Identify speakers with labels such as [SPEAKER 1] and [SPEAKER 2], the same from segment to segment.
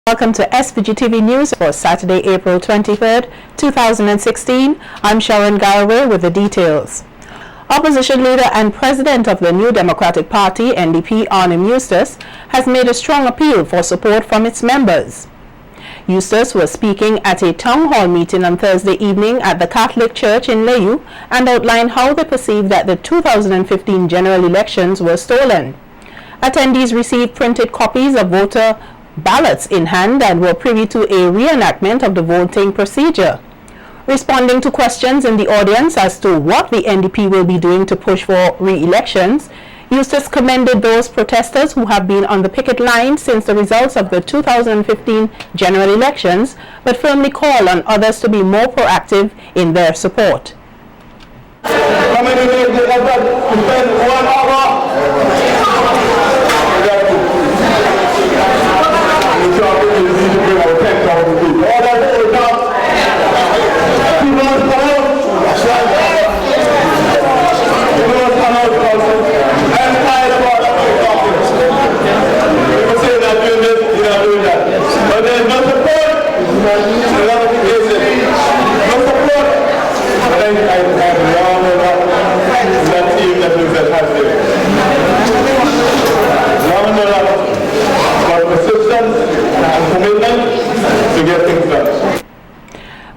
[SPEAKER 1] Welcome to SVG-TV News for Saturday, April 23rd, 2016. I'm Sharon Garraway with the details. Opposition leader and president of the New Democratic Party, NDP, Arnim Eustace, has made a strong appeal for support from its members. Eustace was speaking at a town hall meeting on Thursday evening at the Catholic Church in Layu and outlined how they perceive that the 2015 general elections were stolen. Attendees received printed copies of voter ballots in hand and were privy to a reenactment of the voting procedure. Responding to questions in the audience as to what the NDP will be doing to push for re-elections, Eustace commended those protesters who have been on the picket line since the results of the 2015 general elections, but firmly called on others to be more proactive in their support.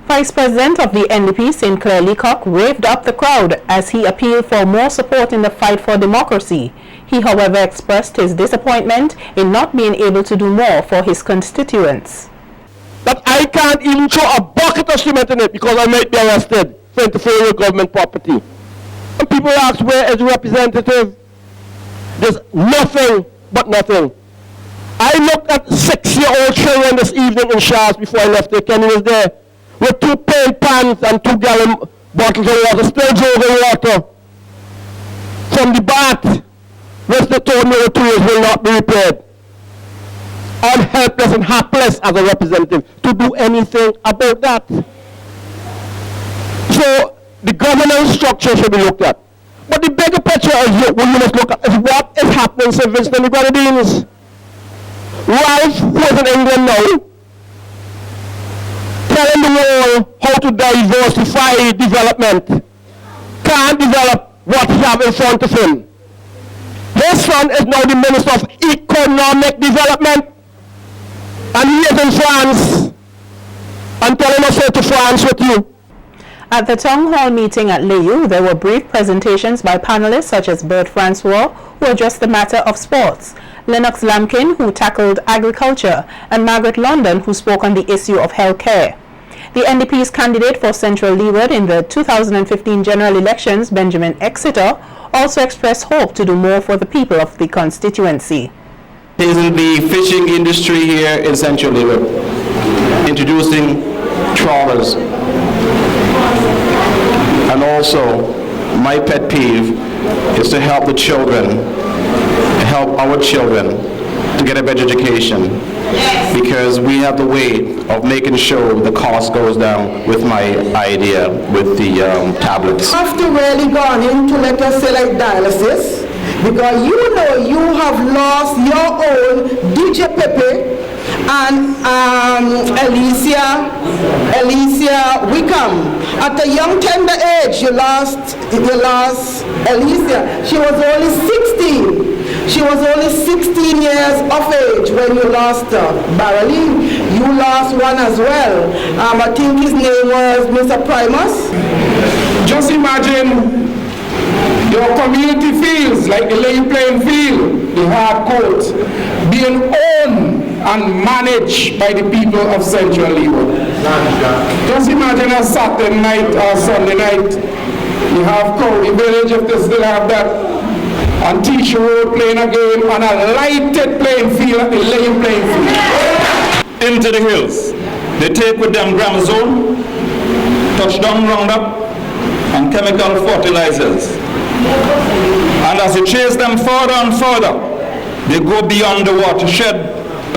[SPEAKER 1] Vice President of the NDP, St. Clair Leacock, raved up the crowd as he appealed for more support in the fight for democracy. He, however, expressed his disappointment in not being able to do more for his constituents.
[SPEAKER 2] That I can't even throw a bucket of cement in it because I might be arrested for interfering with government property. And people ask, where is the representative? There's nothing but nothing. I looked at 6-year-old children this evening in Shaw's before I left there. Kenny was there with 2 paint pans and 2-gallon bottles of water, still drinking water from the bath, which they told me over 2 years will not be repaired. I'm helpless and hapless as a representative to do anything about that. So the governance structure should be looked at. But the bigger picture is what you must look at is what is happening in Vincent and the Grenadines. Ralph, who is in England now, telling the world how to diversify development, can't develop what he has in front of him. His son is now the Minister of Economic Development, and he is in France, and telling us to France with you.
[SPEAKER 1] At the town hall meeting at Layu, there were brief presentations by panelists such as Bert Francois, who addressed the matter of sports, Lennox Lampkin, who tackled agriculture, and Margaret London, who spoke on the issue of health care. The NDP's candidate for Central Leeward in the 2015 general elections, Benjamin Exeter, also expressed hope to do more for the people of the constituency.
[SPEAKER 3] In the fishing industry here in Central Leeward, introducing trawlers. And also, my pet peeve is to help the children, help our children to get a better education. Yes. Because we have the way of making sure the cost goes down with my idea with the tablets.
[SPEAKER 4] You have to really go into, let us say, like dialysis, because you know you have lost your own DJ Pepe and Alicia Wickham. At a young tender age, you lost Alicia. She was only 16. She was only 16 years of age when you lost her. Barreline, you lost one as well. I think his name was Mr. Primus.
[SPEAKER 5] Just imagine your community fields, like the Layu playing field, the hard court, being owned and managed by the people of Central Leeward. Just imagine a Saturday night or Sunday night, you have Cowley Village, if they still have that, and Teacher Road playing a game on a lighted playing field at the Layu playing field.
[SPEAKER 6] Into the hills. They take with them Gramazone, touchdown Roundup, and chemical fertilizers. And as you chase them further and further, they go beyond the watershed,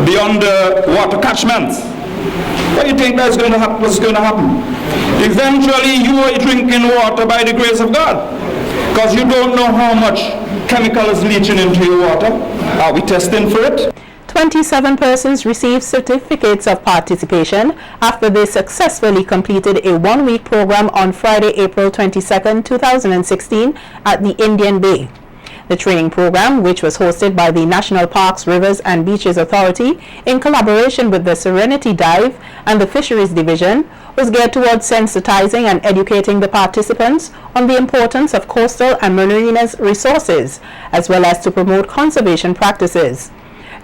[SPEAKER 6] beyond the water catchments. What do you think that's going to happen? What's going to happen? Eventually, you are drinking water by the grace of God, because you don't know how much chemical is leaching into your water. Are we testing for it?
[SPEAKER 1] 27 persons received certificates of participation after they successfully completed a one-week program on Friday, April 22, 2016 at the Indian Bay. The training program, which was hosted by the National Parks, Rivers and Beaches Authority in collaboration with the Serenity Dive and the Fisheries Division, was geared towards sensitizing and educating the participants on the importance of coastal and marine resources, as well as to promote conservation practices.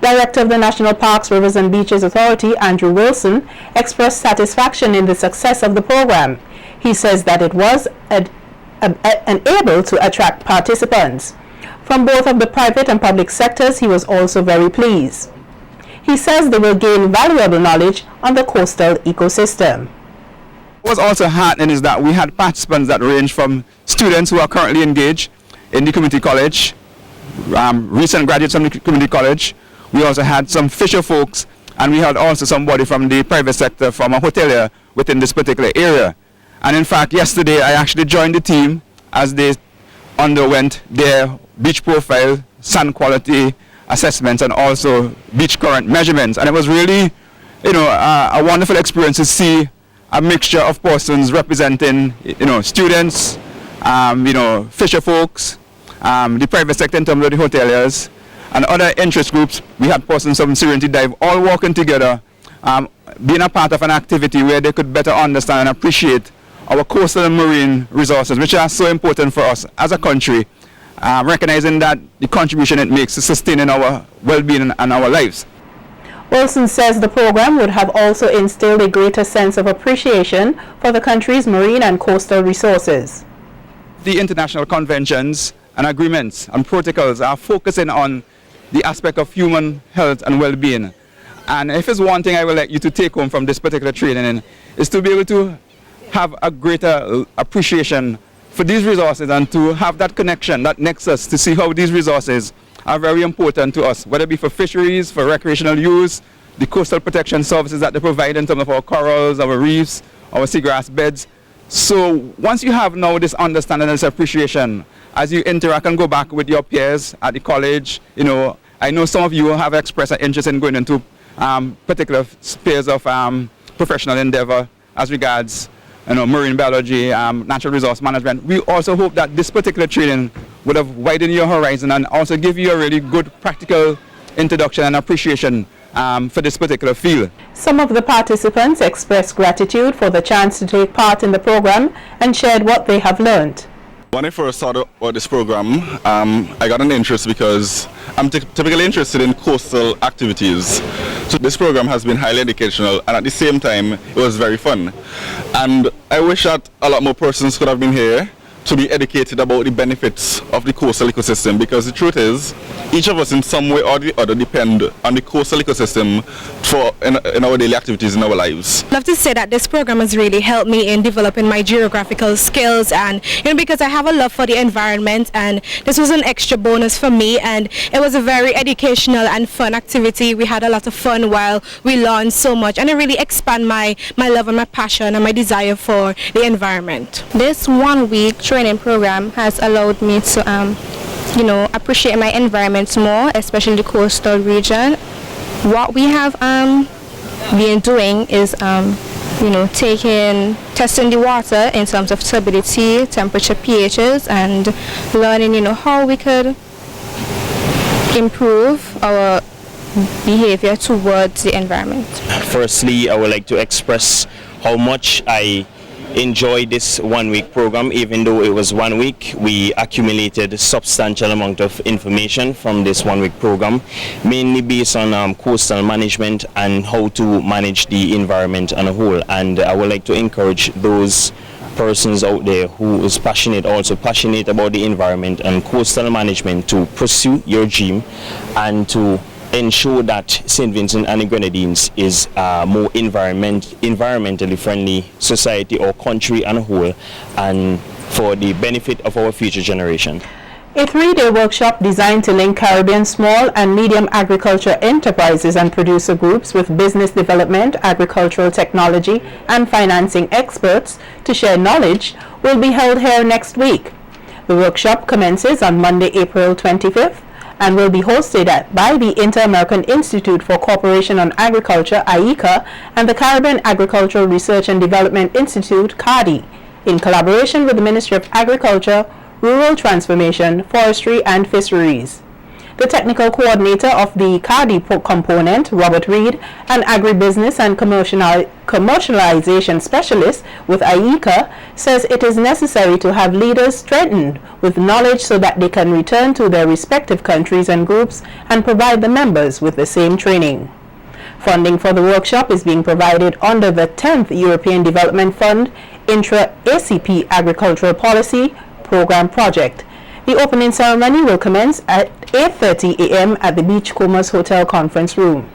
[SPEAKER 1] Director of the National Parks, Rivers and Beaches Authority, Andrew Wilson, expressed satisfaction in the success of the program. He says that it was able to attract participants. From both of the private and public sectors, he was also very pleased. He says they will gain valuable knowledge on the coastal ecosystem.
[SPEAKER 7] What was also heartening is that we had participants that range from students who are currently engaged in the community college, recent graduates from the community college. We also had some fisher folks, and we had also somebody from the private sector, from a hotelier within this particular area. And in fact, yesterday I actually joined the team as they underwent their beach profile, sand quality assessments, and also beach current measurements. And it was really, a wonderful experience to see a mixture of persons representing, students, fisher folks, the private sector in terms of the hoteliers, and other interest groups. We had persons from Serenity Dive all working together, being a part of an activity where they could better understand and appreciate our coastal and marine resources, which are so important for us as a country, recognizing that the contribution it makes to sustaining our well-being and our lives.
[SPEAKER 1] Wilson says the program would have also instilled a greater sense of appreciation for the country's marine and coastal resources.
[SPEAKER 7] The international conventions and agreements and protocols are focusing on the aspect of human health and well-being. And if it's one thing I would like you to take home from this particular training, is to be able to have a greater appreciation for these resources and to have that connection, that nexus, to see how these resources are very important to us, whether it be for fisheries, for recreational use, the coastal protection services that they provide in terms of our corals, our reefs, our seagrass beds. So once you have now this understanding and this appreciation, as you interact and go back with your peers at the college, I know some of you have expressed an interest in going into particular spheres of professional endeavor as regards marine biology, natural resource management. We also hope that this particular training would have widened your horizon and also give you a really good practical introduction and appreciation for this particular field.
[SPEAKER 1] Some of the participants expressed gratitude for the chance to take part in the program and shared what they have learned.
[SPEAKER 8] When I first saw about this program, I got an interest because I'm typically interested in coastal activities. So this program has been highly educational, and at the same time it was very fun. And I wish that a lot more persons could have been here to be educated about the benefits of the coastal ecosystem, because the truth is, each of us in some way or the other depend on the coastal ecosystem in our daily activities in our lives.
[SPEAKER 9] I'd love to say that this program has really helped me in developing my geographical skills, and because I have a love for the environment, and this was an extra bonus for me, and it was a very educational and fun activity. We had a lot of fun while we learned so much, and it really expanded my love and my passion and my desire for the environment.
[SPEAKER 10] This 1 week training program has allowed me to appreciate my environment more, especially the coastal region. What we have been doing is testing the water in terms of turbidity, temperature, pHs, and learning how we could improve our behavior towards the environment.
[SPEAKER 11] Firstly, I would like to express how much I enjoyed this 1 week program. Even though it was 1 week, we accumulated a substantial amount of information from this 1 week program, mainly based on coastal management and how to manage the environment on a whole. And I would like to encourage those persons out there who is passionate about the environment and coastal management to pursue your dream and to ensure that St. Vincent and the Grenadines is a more environmentally friendly society or country on a whole, and for the benefit of our future generation.
[SPEAKER 1] A 3-day workshop designed to link Caribbean small and medium agriculture enterprises and producer groups with business development, agricultural technology and financing experts to share knowledge will be held here next week. The workshop commences on Monday, April 25th and will be hosted by the Inter-American Institute for Cooperation on Agriculture, IICA, and the Caribbean Agricultural Research and Development Institute, CARDI, in collaboration with the Ministry of Agriculture, Rural Transformation, Forestry and Fisheries. The technical coordinator of the CARDI component, Robert Reed, an agribusiness and commercialization specialist with IICA, says it is necessary to have leaders strengthened with knowledge so that they can return to their respective countries and groups and provide the members with the same training. Funding for the workshop is being provided under the 10th European Development Fund Intra-ACP Agricultural Policy Program Project. The opening ceremony will commence at 8:30 a.m. at the Beachcombers Hotel Conference Room.